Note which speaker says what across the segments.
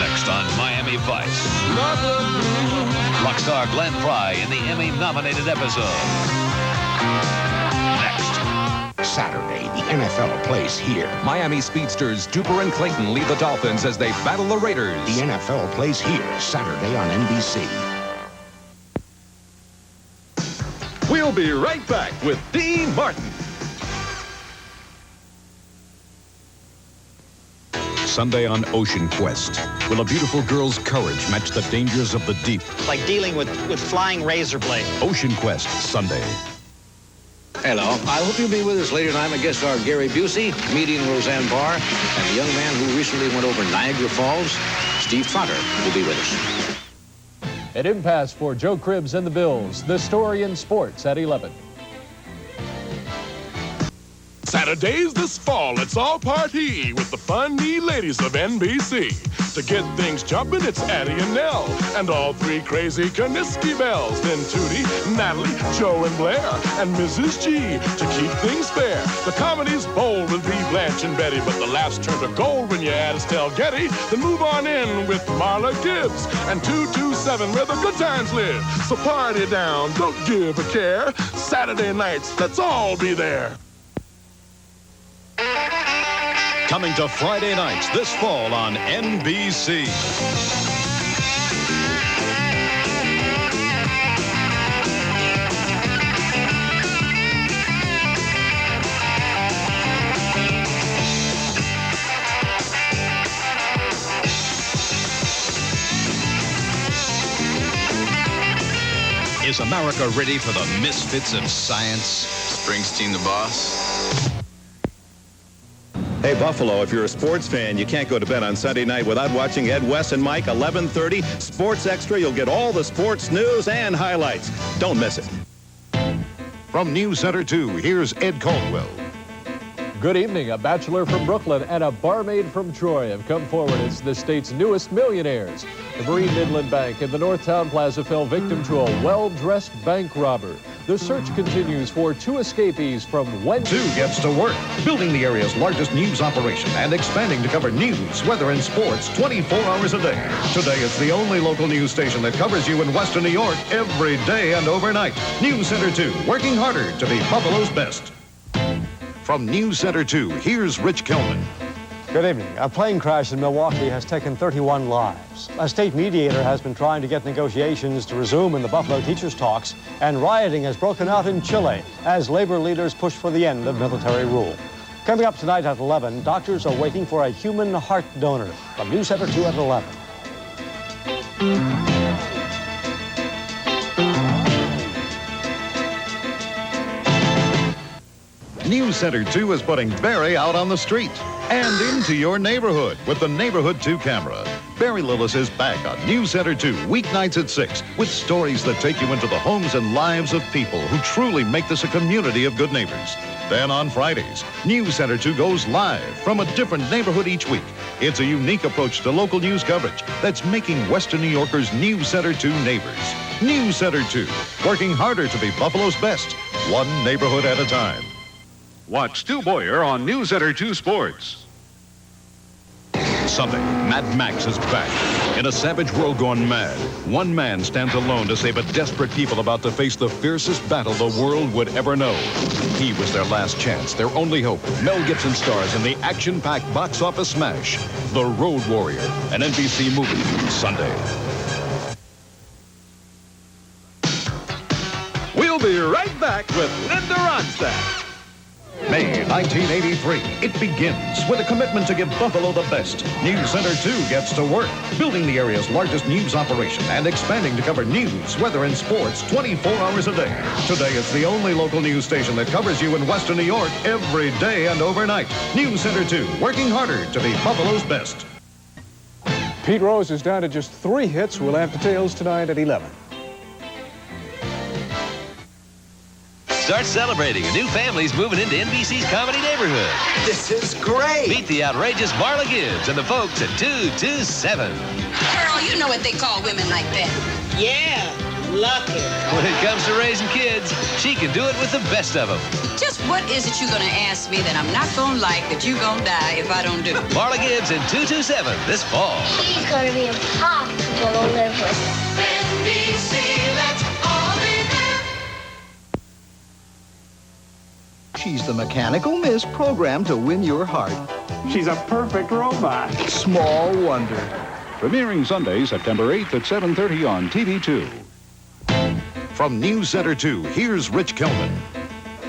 Speaker 1: Next on Miami Vice. Rockstar Glenn Fry in the Emmy-nominated episode. Next.
Speaker 2: Saturday, the NFL plays here.
Speaker 3: Miami speedsters Duper and Clayton lead the Dolphins as they battle the Raiders.
Speaker 2: The NFL plays here Saturday on NBC.
Speaker 4: We'll be right back with Dean Martin.
Speaker 5: Sunday on Ocean Quest. Will a beautiful girl's courage match the dangers of the deep?
Speaker 6: Like dealing with flying razor blades.
Speaker 5: Ocean Quest, Sunday.
Speaker 7: Hello. I hope you'll be with us later tonight. My guests are Gary Busey, comedian Roseanne Barr, and the young man who recently went over Niagara Falls, Steve Trotter, will be with us.
Speaker 8: An impasse for Joe Cribbs and the Bills. The story in sports at 11.
Speaker 9: Saturdays this fall, let's all party with the funny ladies of NBC. To get things jumping, it's Addie and Nell, and all three crazy Kaniski bells. Then Tootie, Natalie, Joe, and Blair, and Mrs. G. To keep things fair, the comedy's bold with B. Blanche and Betty, but the laughs turn to gold when you add Estelle Getty. Then move on in with Marla Gibbs and 227, where the good times live. So party down, don't give a care. Saturday nights, let's all be there.
Speaker 5: Coming to Friday nights this fall on NBC. Is America ready for the misfits of science?
Speaker 10: Springsteen the boss.
Speaker 11: Hey, Buffalo, if you're a sports fan, you can't go to bed on Sunday night without watching Ed West and Mike, 11:30. Sports Extra, you'll get all the sports news and highlights. Don't miss it.
Speaker 2: From News Center 2, here's Ed Caldwell.
Speaker 8: Good evening. A bachelor from Brooklyn and a barmaid from Troy have come forward as the state's newest millionaires. The Marine Midland Bank in the Northtown Plaza fell victim to a well-dressed bank robber. The search continues for two escapees from Wednesday.
Speaker 12: 2 gets to work, building the area's largest news operation and expanding to cover news, weather, and sports 24 hours a day. Today, it's the only local news station that covers you in Western New York every day and overnight. News Center 2, working harder to be Buffalo's best.
Speaker 2: From News Center 2, here's Rich Kelman.
Speaker 13: Good evening. A plane crash in Milwaukee has taken 31 lives. A state mediator has been trying to get negotiations to resume in the Buffalo teachers' talks, and rioting has broken out in Chile as labor leaders push for the end of military rule. Coming up tonight at 11, doctors are waiting for a human heart donor. From News Center 2 at 11.
Speaker 12: News Center 2 is putting Barry out on the street and into your neighborhood with the Neighborhood 2 camera. Barry Lillis is back on News Center 2, weeknights at 6, with stories that take you into the homes and lives of people who truly make this a community of good neighbors. Then on Fridays, News Center 2 goes live from a different neighborhood each week. It's a unique approach to local news coverage that's making Western New Yorkers News Center 2 neighbors. News Center 2, working harder to be Buffalo's best, one neighborhood at a time.
Speaker 4: Watch Stu Boyer on News Center 2 Sports.
Speaker 5: Sunday, Mad Max is back. In a savage world gone mad, one man stands alone to save a desperate people about to face the fiercest battle the world would ever know. He was their last chance, their only hope. Mel Gibson stars in the action-packed box office smash, The Road Warrior, an NBC movie, Sunday.
Speaker 4: We'll be right back with Linda Ronstadt.
Speaker 12: May 1983, it begins with a commitment to give Buffalo the best. News Center 2 gets to work, building the area's largest news operation and expanding to cover news, weather, and sports 24 hours a day. Today, it's the only local news station that covers you in Western New York every day and overnight. News Center 2, working harder to be Buffalo's best.
Speaker 14: Pete Rose is down to just 3 hits. We'll have details tonight at 11.
Speaker 1: Start celebrating. A new family's moving into NBC's comedy neighborhood.
Speaker 15: This is great.
Speaker 1: Meet the outrageous Marla Gibbs and the folks at 227.
Speaker 16: Girl, you know what they call women like that.
Speaker 15: Yeah. lucky.
Speaker 1: When it comes to raising kids, she can do it with the best of them.
Speaker 16: Just what is it you're going to ask me that I'm not going to like that you're going to die if I don't do?
Speaker 1: Marla Gibbs in 227 this fall.
Speaker 17: She's going to be impossible to live with.
Speaker 18: NBC, let's all be there.
Speaker 19: She's the mechanical miss programmed to win your heart.
Speaker 20: She's a perfect robot.
Speaker 19: Small wonder.
Speaker 5: Premiering Sunday, September 8th at 7:30 on TV2.
Speaker 2: From News Center 2, here's Rich Kelman.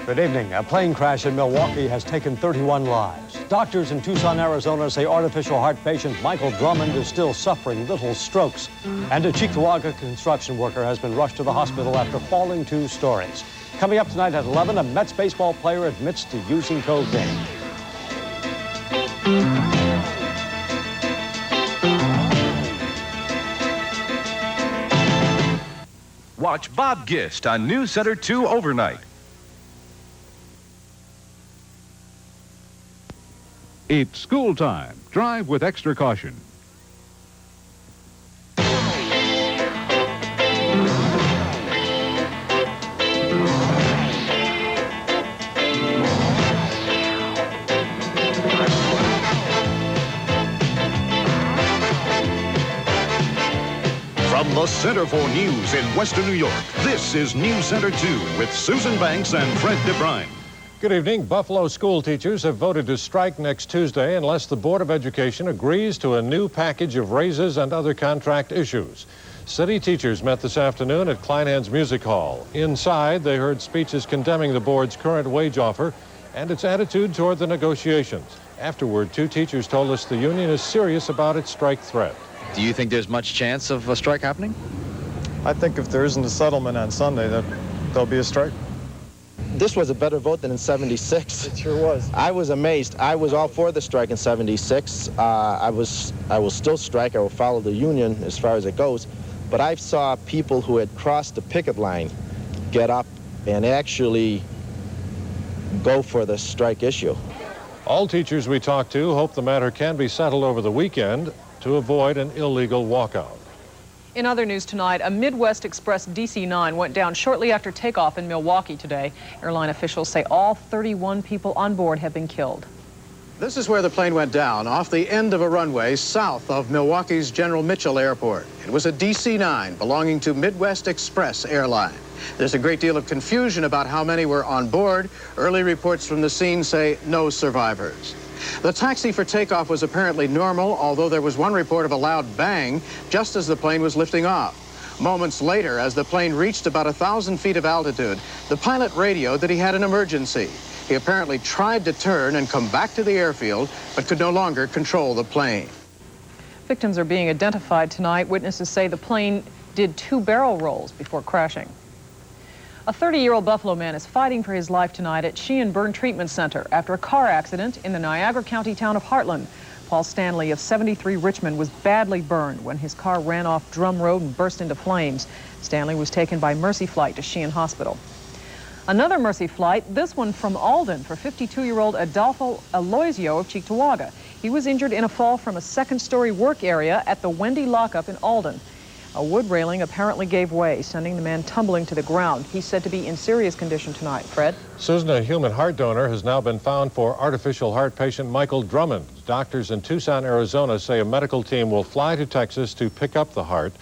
Speaker 13: Good evening. A plane crash in Milwaukee has taken 31 lives. Doctors in Tucson, Arizona say artificial heart patient Michael Drummond is still suffering little strokes. And a Cheektowaga construction worker has been rushed to the hospital after falling 2 stories. Coming up tonight at 11, a Mets baseball player admits to using cocaine.
Speaker 3: Watch Bob Gist on News Center 2 overnight.
Speaker 5: It's school time. Drive with extra caution.
Speaker 2: From the Center for News in Western New York, this is News Center 2 with Susan Banks and Fred DeBrine.
Speaker 8: Good evening. Buffalo school teachers have voted to strike next Tuesday unless the Board of Education agrees to a new package of raises and other contract issues. City teachers met this afternoon at Kleinhans Music Hall. Inside, they heard speeches condemning the board's current wage offer and its attitude toward the negotiations. Afterward, 2 teachers told us the union is serious about its strike threat.
Speaker 10: Do you think there's much chance of a strike happening?
Speaker 21: I think if there isn't a settlement on Sunday, that there'll be a strike.
Speaker 22: This was a better vote than in 76.
Speaker 21: It sure was.
Speaker 22: I was amazed. I was all for the strike in 76. I will still strike. I will follow the union as far as it goes. But I saw people who had crossed the picket line get up and actually go for the strike issue.
Speaker 8: All teachers we talked to hope the matter can be settled over the weekend to avoid an illegal walkout.
Speaker 23: In other news tonight, a Midwest Express DC-9 went down shortly after takeoff in Milwaukee today. Airline officials say all 31 people on board have been killed.
Speaker 24: This is where the plane went down, off the end of a runway south of Milwaukee's General Mitchell Airport. It was a DC-9 belonging to Midwest Express Airline. There's a great deal of confusion about how many were on board. Early reports from the scene say no survivors. The taxi for takeoff was apparently normal, although there was one report of a loud bang just as the plane was lifting off. Moments later, as the plane reached about 1,000 feet of altitude, the pilot radioed that he had an emergency. He apparently tried to turn and come back to the airfield, but could no longer control the plane.
Speaker 23: Victims are being identified tonight. Witnesses say the plane did 2 barrel rolls before crashing. A 30-year-old Buffalo man is fighting for his life tonight at Sheehan Burn Treatment Center after a car accident in the Niagara County town of Heartland. Paul Stanley of 73 Richmond was badly burned when his car ran off Drum Road and burst into flames. Stanley was taken by Mercy Flight to Sheehan Hospital. Another Mercy Flight, this one from Alden, for 52-year-old Adolfo Aloisio of Cheektowaga. He was injured in a fall from a second-story work area at the Wendy lockup in Alden. A wood railing apparently gave way, sending the man tumbling to the ground. He's said to be in serious condition tonight. Fred?
Speaker 8: Susan, a human heart donor has now been found for artificial heart patient Michael Drummond. Doctors in Tucson, Arizona say a medical team will fly to Texas to pick up the heart.